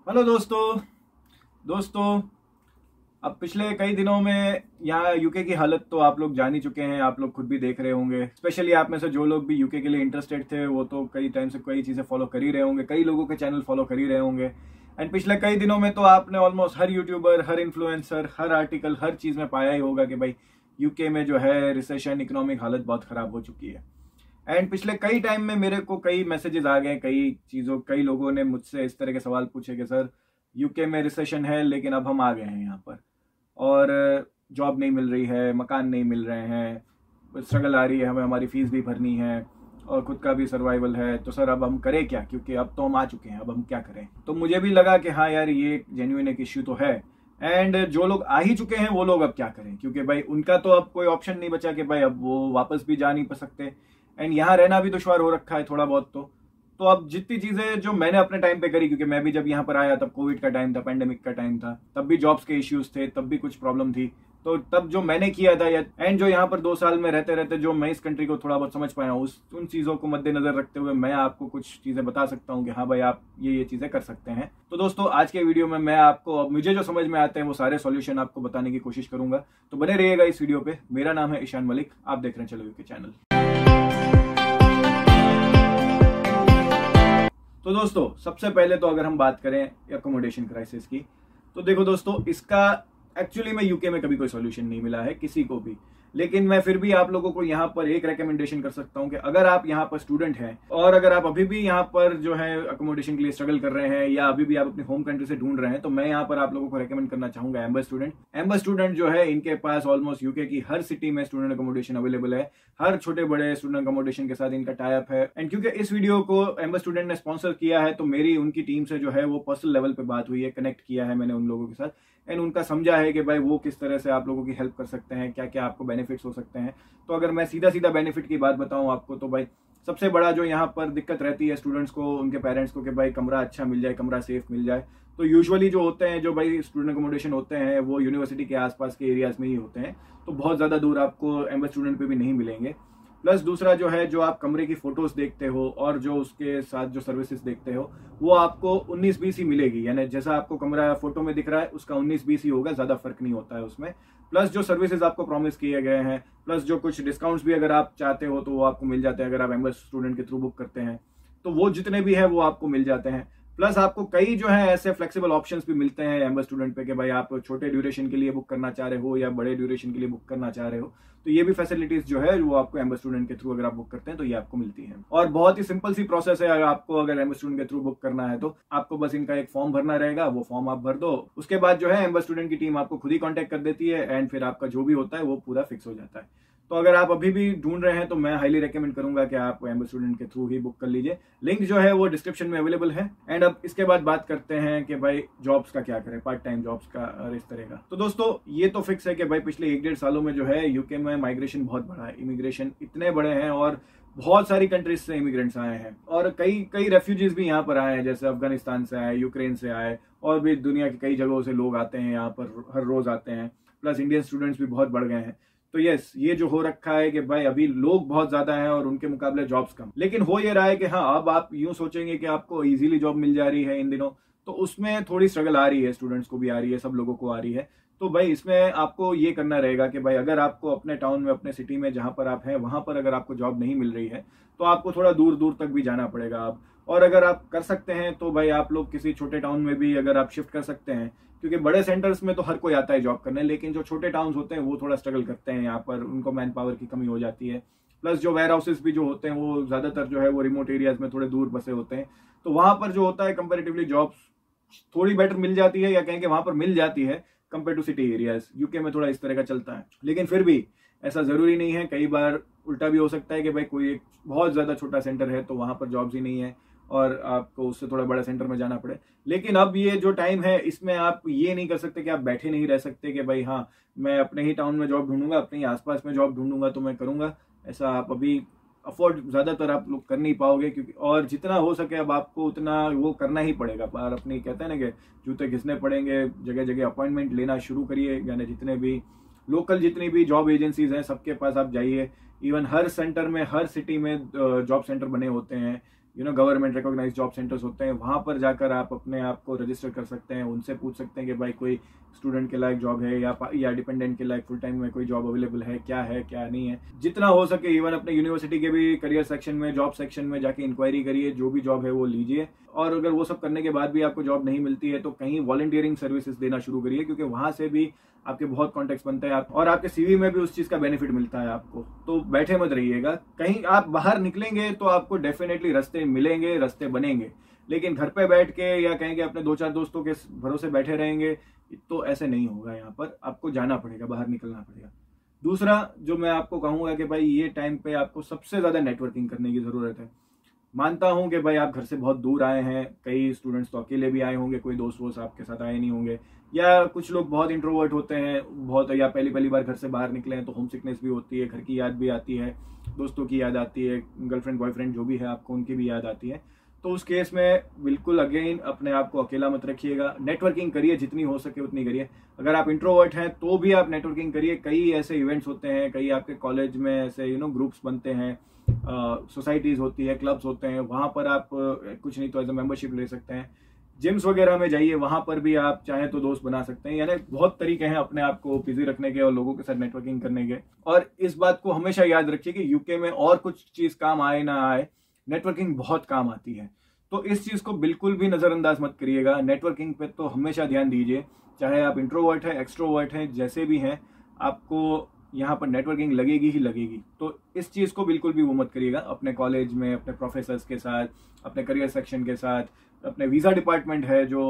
Hello दोस्तों अब पिछले कई दिनों में यहाँ यूके की हालत तो आप लोग जान ही चुके हैं। आप लोग खुद भी देख रहे होंगे। स्पेशली आप में से जो लोग भी यूके के लिए इंटरेस्टेड थे वो तो कई टाइम से कई चीज़ें फॉलो कर ही रहे होंगे, कई लोगों के चैनल फॉलो कर ही रहे होंगे। एंड पिछले कई दिनों में तो आपने ऑलमोस्ट हर यूट्यूबर, हर इन्फ्लुएंसर, हर आर्टिकल, हर चीज़ में पाया ही होगा कि भाई यूके में जो है रिसेशन, इकोनॉमिक हालत बहुत ख़राब हो चुकी है। एंड पिछले कई टाइम में मेरे को कई मैसेजेस आ गए, कई लोगों ने मुझसे इस तरह के सवाल पूछे कि सर यूके में रिसेशन है लेकिन अब हम आ गए हैं यहाँ पर और जॉब नहीं मिल रही है, मकान नहीं मिल रहे हैं, स्ट्रगल आ रही है, हमें हमारी फीस भी भरनी है और खुद का भी सर्वाइवल है। तो सर अब हम करें क्या, क्योंकि अब तो हम आ चुके हैं, अब हम क्या करें। तो मुझे भी लगा कि हाँ यार ये जेन्युइन एक इश्यू तो है। एंड जो लोग आ ही चुके हैं वो लोग अब क्या करें, क्योंकि भाई उनका तो अब कोई ऑप्शन नहीं बचा कि भाई अब वो वापस भी जा नहीं पा सकते। एंड यहाँ रहना भी दुश्वार हो रखा है थोड़ा बहुत। तो अब जितनी चीजें जो मैंने अपने टाइम पे करी, क्योंकि मैं भी जब यहाँ पर आया तब कोविड का टाइम था, पेंडेमिक का टाइम था, तब भी जॉब्स के इश्यूज थे, तब भी कुछ प्रॉब्लम थी। तो तब जो मैंने किया था एंड जो यहाँ पर 2 साल में रहते रहते जो मैं इस कंट्री को थोड़ा बहुत समझ पाया हूँ, उन चीजों को मद्देनजर रखते हुए मैं आपको कुछ चीजें बता सकता हूँ कि हाँ भाई आप ये चीजें कर सकते हैं। तो दोस्तों आज के वीडियो में मैं आपको मुझे जो समझ में आते हैं वो सारे सॉल्यूशन आपको बताने की कोशिश करूंगा। तो बने रहिएगा इस वीडियो पे। मेरा नाम है ईशान मलिक, आप देख रहे हैं चलो यूके चैनल। तो दोस्तों सबसे पहले तो अगर हम बात करें एकोमोडेशन क्राइसिस की, तो देखो दोस्तों इसका एक्चुअली में यूके में कभी कोई सॉल्यूशन नहीं मिला है किसी को भी। लेकिन मैं फिर भी आप लोगों को यहाँ पर एक रेकमेंडेशन कर सकता हूँ कि अगर आप यहाँ पर स्टूडेंट हैं और अगर आप अभी भी यहाँ पर जो है अकोमोडेशन के लिए स्ट्रगल कर रहे हैं या अभी भी आप अपनी होम कंट्री से ढूंढ रहे हैं, तो मैं यहाँ पर आप लोगों को रेकमेंड करना चाहूंगा एम्बर स्टूडेंट जो है इनके पास ऑलमोस्ट यूके की हर सिटी में स्टूडेंट अकोमोडेशन अवेलेबल है। हर छोटे बड़े स्टूडेंट अकोमोडेशन के साथ इनका टाई अप है। एंड क्योंकि इस वीडियो को एम्बर स्टूडेंट ने स्पॉन्सर किया है तो मेरी उनकी टीम से जो है वो पर्सनल लेवल पे बात हुई है, कनेक्ट किया है मैंने उन लोगों के साथ। एंड उनका समझा है कि भाई वो किस तरह से आप लोगों की हेल्प कर सकते हैं, क्या क्या आपको बेनिफिट्स हो सकते हैं। तो अगर मैं सीधा बेनिफिट की बात बताऊं आपको, तो भाई सबसे बड़ा जो यहाँ पर दिक्कत रहती है स्टूडेंट्स को, उनके पेरेंट्स को, कि भाई कमरा अच्छा मिल जाए, कमरा सेफ मिल जाए। तो यूजुअली जो होते हैं, जो भाई स्टूडेंट अकोमोडेशन होते हैं वो यूनिवर्सिटी के आसपास के एरियाज में ही होते हैं, तो बहुत ज़्यादा दूर आपको एम्बर स्टूडेंट पे भी नहीं मिलेंगे। प्लस दूसरा जो है, जो आप कमरे की फोटोज देखते हो और जो उसके साथ जो सर्विसेज देखते हो वो आपको 19-20 ही मिलेगी। यानी जैसा आपको कमरा फोटो में दिख रहा है उसका 19-20 ही होगा, ज्यादा फर्क नहीं होता है उसमें। प्लस जो सर्विसेज आपको प्रॉमिस किए गए हैं, प्लस जो कुछ डिस्काउंट्स भी अगर आप चाहते हो तो वो आपको मिल जाते हैं अगर आप एम्बर स्टूडेंट के थ्रू बुक करते हैं, तो वो जितने भी है वो आपको मिल जाते हैं। प्लस आपको कई जो है ऐसे फ्लेक्सिबल ऑप्शंस भी मिलते हैं एम्बर स्टूडेंट पे कि भाई आप छोटे ड्यूरेशन के लिए बुक करना चाह रहे हो या बड़े ड्यूरेशन के लिए बुक करना चाह रहे हो, तो ये भी फैसिलिटीज जो है वो आपको एम्बर स्टूडेंट के थ्रू अगर आप बुक करते हैं तो ये आपको मिलती है। और बहुत ही सिंपल सी प्रोसेस है, अगर आपको अगर एम्बर स्टूडेंट के थ्रू बुक करना है तो आपको बस इनका एक फॉर्म भरना रहेगा, वो फॉर्म आप भर दो। उसके बाद जो है एम्बर स्टूडेंट की टीम आपको खुद ही कॉन्टेक्ट कर देती है एंड फिर आपका जो भी होता है वो पूरा फिक्स हो जाता है। तो अगर आप अभी भी ढूंढ रहे हैं तो मैं हाईली रेकमेंड करूंगा कि आप एम्बर स्टूडेंट के थ्रू ही बुक कर लीजिए। लिंक जो है वो डिस्क्रिप्शन में अवेलेबल है। एंड अब इसके बाद बात करते हैं कि भाई जॉब्स का क्या करें, पार्ट टाइम जॉब्स का और इस तरह का। तो दोस्तों ये तो फिक्स है कि भाई पिछले 1-1.5 सालों में जो है यूके में माइग्रेशन बहुत बढ़ा है, इमिग्रेशन इतने बड़े हैं और बहुत सारी कंट्रीज से इमिग्रेंट्स आए हैं और कई रेफ्यूजीज भी यहाँ पर आए हैं, जैसे अफगानिस्तान से आए, यूक्रेन से आए और भी दुनिया की कई जगहों से लोग आते हैं यहाँ पर, हर रोज आते हैं। प्लस इंडियन स्टूडेंट्स भी बहुत बढ़ गए हैं। तो यस, ये जो हो रखा है कि भाई अभी लोग बहुत ज्यादा हैं और उनके मुकाबले जॉब्स कम। लेकिन हो ये रहा है कि हाँ अब आप यूं सोचेंगे कि आपको इजीली जॉब मिल जा रही है इन दिनों, तो उसमें थोड़ी स्ट्रगल आ रही है, स्टूडेंट्स को भी आ रही है, सब लोगों को आ रही है। तो भाई इसमें आपको ये करना रहेगा कि भाई अगर आपको अपने टाउन में, अपने सिटी में जहां पर आप हैं वहां पर अगर आपको जॉब नहीं मिल रही है तो आपको थोड़ा दूर दूर तक भी जाना पड़ेगा आप। और अगर आप कर सकते हैं तो भाई आप लोग किसी छोटे टाउन में भी अगर आप शिफ्ट कर सकते हैं, क्योंकि बड़े सेंटर्स में तो हर कोई आता है जॉब करने, लेकिन जो छोटे टाउन्स होते हैं वो थोड़ा स्ट्रगल करते हैं, यहाँ पर उनको मैन पावर की कमी हो जाती है। प्लस जो वेयर हाउसेस भी जो होते हैं वो ज्यादातर जो है वो रिमोट एरियाज में थोड़े दूर बसे होते हैं, तो वहां पर जो होता है कंपेरेटिवली जॉब्स थोड़ी बेटर मिल जाती है, या कहें कि वहां पर मिल जाती है compare to city areas. UK में थोड़ा इस तरह का चलता है, लेकिन फिर भी ऐसा जरूरी नहीं है। कई बार उल्टा भी हो सकता है कि भाई कोई एक बहुत ज्यादा छोटा सेंटर है तो वहां पर जॉब्स ही नहीं है और आपको उससे थोड़ा बड़ा सेंटर में जाना पड़े। लेकिन अब ये जो टाइम है इसमें आप ये नहीं कर सकते कि आप बैठे नहीं रह सकते कि भाई हाँ मैं अपने ही टाउन में जॉब ढूंढूंगा, अपने ही आसपास में जॉब ढूंढूंगा तो मैं करूंगा। ऐसा आप अभी अफोर्ड ज्यादातर आप लोग कर नहीं पाओगे, क्योंकि और जितना हो सके अब आपको उतना वो करना ही पड़ेगा। पर अपनी कहते हैं ना कि जूते घिसने पड़ेंगे, जगह जगह अपॉइंटमेंट लेना शुरू करिए। यानी जितने भी लोकल जितनी भी जॉब एजेंसीज हैं सबके पास आप जाइए। इवन हर सेंटर में, हर सिटी में जॉब सेंटर बने होते हैं गवर्नमेंट रिकॉग्नाइज जॉब सेंटर्स होते हैं, वहां पर जाकर आप अपने आप को रजिस्टर कर सकते हैं। उनसे पूछ सकते हैं कि भाई कोई स्टूडेंट के लायक जॉब है या डिपेंडेंट के लायक फुल टाइम में कोई जॉब अवेलेबल है क्या नहीं है। जितना हो सके इवन अपने यूनिवर्सिटी के भी करियर सेक्शन में, जॉब सेक्शन में जाके इंक्वायरी करिए, जो भी जॉब है वो लीजिए। और अगर वो सब करने के बाद भी आपको जॉब नहीं मिलती है तो कहीं वॉलंटियरिंग सर्विसेज देना शुरू करिए, क्योंकि वहां से भी आपके बहुत कॉन्टेक्ट बनते हैं और आपके सीवी में भी उस चीज का बेनिफिट मिलता है आपको। तो बैठे मत रहिएगा, कहीं आप बाहर निकलेंगे तो आपको डेफिनेटली रास्ते मिलेंगे, रास्ते बनेंगे। लेकिन घर पे बैठ के या कहेंगे अपने 2-4 दोस्तों के भरोसे बैठे रहेंगे तो ऐसे नहीं होगा। यहाँ पर आपको जाना पड़ेगा, बाहर निकलना पड़ेगा। दूसरा जो मैं आपको कहूंगा कि भाई ये टाइम पे आपको सबसे ज्यादा नेटवर्किंग करने की जरूरत है। मानता हूं कि भाई आप घर से बहुत दूर आए हैं, कई स्टूडेंट्स तो अकेले भी आए होंगे, कोई दोस्त वोस्त आपके साथ आए नहीं होंगे, या कुछ लोग बहुत इंट्रोवर्ट होते हैं बहुत, या पहली बार घर से बाहर निकले हैं तो होम सिकनेस भी होती है, घर की याद भी आती है, दोस्तों की याद आती है, गर्लफ्रेंड बॉयफ्रेंड जो भी है आपको उनकी भी याद आती है। तो उस केस में बिल्कुल अगेन अपने आप को अकेला मत रखिएगा, नेटवर्किंग करिए, जितनी हो सके उतनी करिए। अगर आप इंट्रोवर्ट हैं तो भी आप नेटवर्किंग करिए। कई ऐसे इवेंट्स होते हैं, कई आपके कॉलेज में ऐसे ग्रुप्स बनते हैं, सोसाइटीज होती है, क्लब्स होते हैं, वहां पर आप कुछ नहीं तो एज ए मेंबरशिप ले सकते हैं। जिम्स वगैरह में जाइए, वहां पर भी आप चाहे तो दोस्त बना सकते हैं। यानी बहुत तरीके हैं अपने आप को बिजी रखने के और लोगों के साथ नेटवर्किंग करने के। और इस बात को हमेशा याद रखिए कि यूके में और कुछ चीज काम आए ना आए, नेटवर्किंग बहुत काम आती है। तो इस चीज को बिल्कुल भी नजरअंदाज मत करिएगा। नेटवर्किंग पे तो हमेशा ध्यान दीजिए, चाहे आप इंट्रोवर्ट हैं, एक्सट्रोवर्ट हैं, जैसे भी हैं, आपको यहाँ पर नेटवर्किंग लगेगी ही लगेगी। तो इस चीज को बिल्कुल भी वो मत करिएगा। अपने कॉलेज में अपने प्रोफेसर्स के साथ, अपने करियर सेक्शन के साथ, अपने वीजा डिपार्टमेंट है जो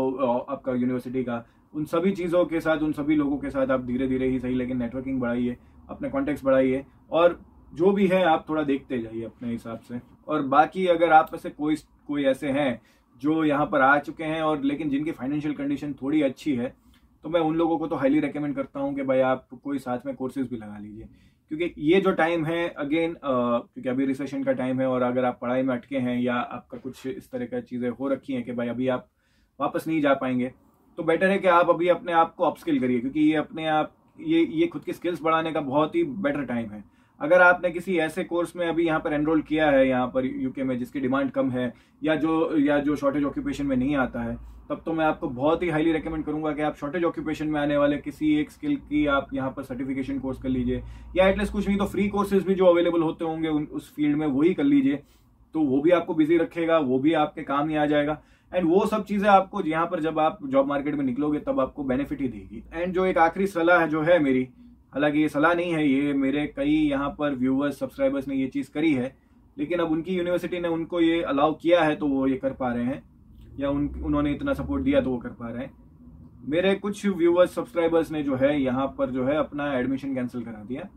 आपका यूनिवर्सिटी का, उन सभी चीजों के साथ, उन सभी लोगों के साथ आप धीरे धीरे ही सही लेकिन नेटवर्किंग बढ़ाइए, अपने कॉन्टेक्ट्स बढ़ाइए, और जो भी है आप थोड़ा देखते जाइए अपने हिसाब से। और बाकी अगर आप में से कोई ऐसे हैं जो यहाँ पर आ चुके हैं और लेकिन जिनकी फाइनेंशियल कंडीशन थोड़ी अच्छी है, तो मैं उन लोगों को तो हाईली रेकमेंड करता हूँ कि भाई आप कोई साथ में कोर्सेज भी लगा लीजिए। क्योंकि ये जो टाइम है अगेन, क्योंकि अभी रिसेशन का टाइम है, और अगर आप पढ़ाई में अटके हैं या आपका कुछ इस तरह की चीज़ें हो रखी हैं कि भाई अभी आप वापस नहीं जा पाएंगे, तो बेटर है कि आप अभी अपने आप को अपस्किल करिए, क्योंकि ये अपने आप ये खुद की स्किल्स बढ़ाने का बहुत ही बेटर टाइम है। अगर आपने किसी ऐसे कोर्स में अभी यहाँ पर एनरोल किया है यहाँ पर यूके में जिसकी डिमांड कम है, या जो शॉर्टेज ऑक्यूपेशन में नहीं आता है, तब तो मैं आपको बहुत ही हाईली रेकमेंड करूंगा कि आप शॉर्टेज ऑक्यूपेशन में आने वाले किसी एक स्किल की आप यहाँ पर सर्टिफिकेशन कोर्स कर लीजिए, या एटलीस्ट कुछ नहीं तो फ्री कोर्सेज भी जो अवेलेबल होते होंगे उस फील्ड में वही कर लीजिए। तो वो भी आपको बिजी रखेगा, वो भी आपके काम ही आ जाएगा। एंड वो सब चीजें आपको यहाँ पर जब आप जॉब मार्केट में निकलोगे तब आपको बेनिफिट ही देगी। एंड जो एक आखिरी सलाह जो है मेरी, हालांकि ये सलाह नहीं है, ये मेरे कई यहाँ पर व्यूअर्स, सब्सक्राइबर्स ने ये चीज करी है, लेकिन अब उनकी यूनिवर्सिटी ने उनको ये अलाउ किया है तो वो ये कर पा रहे हैं, या उन्होंने इतना सपोर्ट दिया तो वो कर पा रहे हैं। मेरे कुछ व्यूअर्स, सब्सक्राइबर्स ने जो है यहाँ पर जो है अपना एडमिशन कैंसिल करा दिया,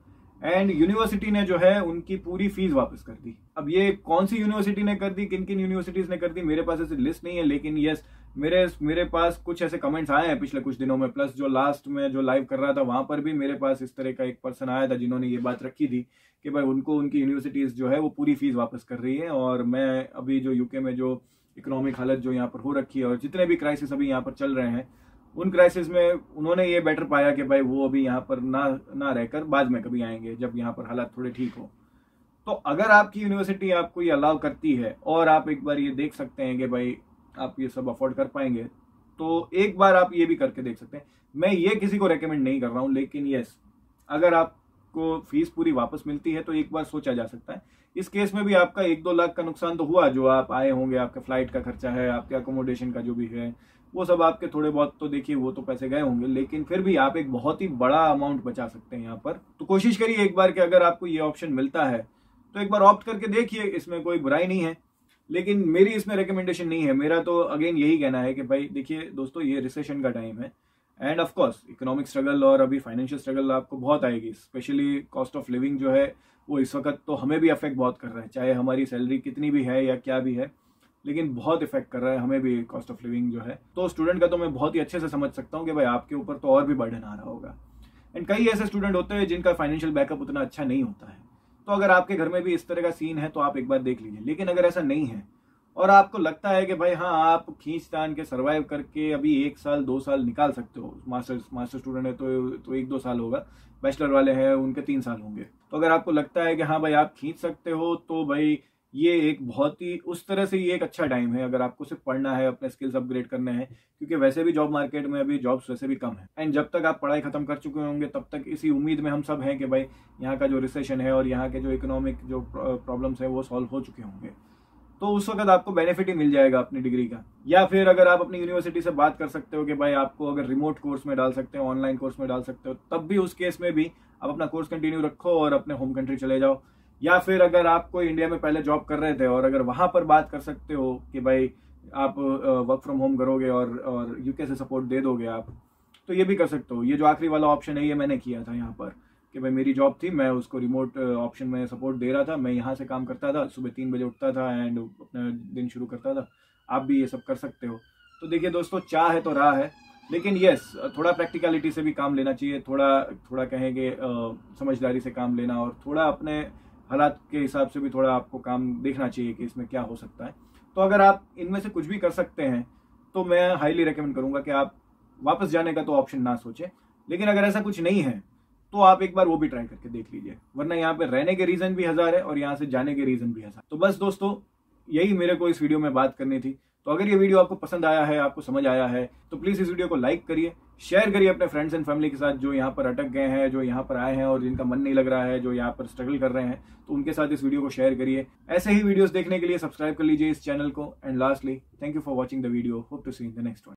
एंड यूनिवर्सिटी ने जो है उनकी पूरी फीस वापस कर दी। अब ये कौन सी यूनिवर्सिटी ने कर दी, किन किन यूनिवर्सिटीज ने कर दी, मेरे पास ऐसी लिस्ट नहीं है, लेकिन यस मेरे पास कुछ ऐसे कमेंट्स आए हैं पिछले कुछ दिनों में, प्लस जो लास्ट में जो लाइव कर रहा था वहां पर भी मेरे पास इस तरह का एक पर्सन आया था जिन्होंने ये बात रखी थी कि भाई उनको उनकी यूनिवर्सिटीज जो है वो पूरी फीस वापस कर रही है। और मैं अभी जो यूके में जो इकोनॉमिक हालत जो यहाँ पर हो रखी है और जितने भी क्राइसिस अभी यहाँ पर चल रहे हैं, उन क्राइसिस में उन्होंने ये बेटर पाया कि भाई वो अभी यहाँ पर ना रहकर बाद में कभी आएंगे जब यहाँ पर हालात थोड़े ठीक हो। तो अगर आपकी यूनिवर्सिटी आपको ये अलाउ करती है और आप एक बार ये देख सकते हैं कि भाई आप ये सब अफोर्ड कर पाएंगे, तो एक बार आप ये भी करके देख सकते हैं। मैं ये किसी को रेकमेंड नहीं कर रहा हूँ, लेकिन यस अगर आपको फीस पूरी वापस मिलती है तो एक बार सोचा जा सकता है। इस केस में भी आपका 1-2 लाख का नुकसान तो हुआ, जो आप आए होंगे, आपका फ्लाइट का खर्चा है, आपके अकोमोडेशन का जो भी है, वो सब आपके थोड़े बहुत तो देखिए वो तो पैसे गए होंगे, लेकिन फिर भी आप एक बहुत ही बड़ा अमाउंट बचा सकते हैं यहाँ पर। तो कोशिश करिए एक बार कि अगर आपको ये ऑप्शन मिलता है तो एक बार ऑप्ट करके देखिए, इसमें कोई बुराई नहीं है। लेकिन मेरी इसमें रिकमेंडेशन नहीं है, मेरा तो अगेन यही कहना है कि भाई देखिए दोस्तों, ये रिसेशन का टाइम है, end of course economic struggle और अभी फाइनेंशियल स्ट्रगल आपको बहुत आएगी। स्पेशली कॉस्ट ऑफ लिविंग जो है वो इस वक्त तो हमें भी अफेक्ट बहुत कर रहा है, चाहे हमारी सैलरी कितनी भी है या क्या भी है, लेकिन बहुत इफेक्ट कर रहा है हमें भी कॉस्ट ऑफ लिविंग जो है। तो स्टूडेंट का तो मैं बहुत ही अच्छे से समझ सकता हूँ कि भाई आपके ऊपर तो और भी बर्डन आ रहा होगा। एंड कई ऐसे स्टूडेंट होते हैं जिनका फाइनेंशियल बैकअप उतना अच्छा नहीं होता है, तो अगर आपके घर में भी इस तरह का सीन है तो आप एक बार देख लीजिए। लेकिन अगर ऐसा नहीं है और आपको लगता है कि भाई हाँ आप खींच तान के सर्वाइव करके अभी 1 साल 2 साल निकाल सकते हो, मास्टर स्टूडेंट है तो 1-2 साल होगा, बैचलर वाले हैं उनके 3 साल होंगे, तो अगर आपको लगता है कि हाँ भाई आप खींच सकते हो, तो भाई ये एक बहुत ही उस तरह से ये एक अच्छा टाइम है अगर आपको सिर्फ पढ़ना है, अपने स्किल्स अपग्रेड करने हैं, क्योंकि वैसे भी जॉब मार्केट में अभी जॉब्स वैसे भी कम है। एंड जब तक आप पढ़ाई खत्म कर चुके होंगे तब तक इसी उम्मीद में हम सब हैं कि भाई यहाँ का जो रिसेशन है और यहाँ के जो इकोनॉमिक जो प्रॉब्लम्स है वो सॉल्व हो चुके होंगे, तो उस वक्त आपको बेनिफिट ही मिल जाएगा अपनी डिग्री का। या फिर अगर आप अपनी यूनिवर्सिटी से बात कर सकते हो कि भाई आपको अगर रिमोट कोर्स में डाल सकते हो, ऑनलाइन कोर्स में डाल सकते हो, तब भी उस केस में भी आप अपना कोर्स कंटिन्यू रखो और अपने होम कंट्री चले जाओ। या फिर अगर आप कोई इंडिया में पहले जॉब कर रहे थे और अगर वहां पर बात कर सकते हो कि भाई आप वर्क फ्रॉम होम करोगे और यूके से सपोर्ट दे दोगे आप, तो ये भी कर सकते हो। ये जो आखिरी वाला ऑप्शन है ये मैंने किया था यहाँ पर कि भाई मेरी जॉब थी, मैं उसको रिमोट ऑप्शन में सपोर्ट दे रहा था, मैं यहाँ से काम करता था, सुबह 3 बजे उठता था एंड अपना दिन शुरू करता था। आप भी ये सब कर सकते हो। तो देखिए दोस्तों, चाह है तो राह है, लेकिन यस थोड़ा प्रैक्टिकलिटी से भी काम लेना चाहिए, थोड़ा कहेंगे समझदारी से काम लेना, और थोड़ा अपने हालात के हिसाब से भी थोड़ा आपको काम देखना चाहिए कि इसमें क्या हो सकता है। तो अगर आप इनमें से कुछ भी कर सकते हैं तो मैं हाईली रेकमेंड करूंगा कि आप वापस जाने का तो ऑप्शन ना सोचें, लेकिन अगर ऐसा कुछ नहीं है तो आप एक बार वो भी ट्राई करके देख लीजिए, वरना यहाँ पे रहने के रीजन भी 1000 है और यहाँ से जाने के रीजन भी 1000। तो बस दोस्तों, यही मेरे को इस वीडियो में बात करनी थी। तो अगर ये वीडियो आपको पसंद आया है, आपको समझ आया है, तो प्लीज इस वीडियो को लाइक करिए, शेयर करिए अपने फ्रेंड्स एंड फैमिली के साथ जो यहाँ पर अटक गए हैं, जो यहाँ पर आए हैं और जिनका मन नहीं लग रहा है, जो यहाँ पर स्ट्रगल कर रहे हैं, तो उनके साथ इस वीडियो को शेयर करिए। ऐसे ही वीडियोस देखने के लिए सब्सक्राइब कर लीजिए इस चैनल को। And lastly, thank you for watching the video, hope to see in the next one.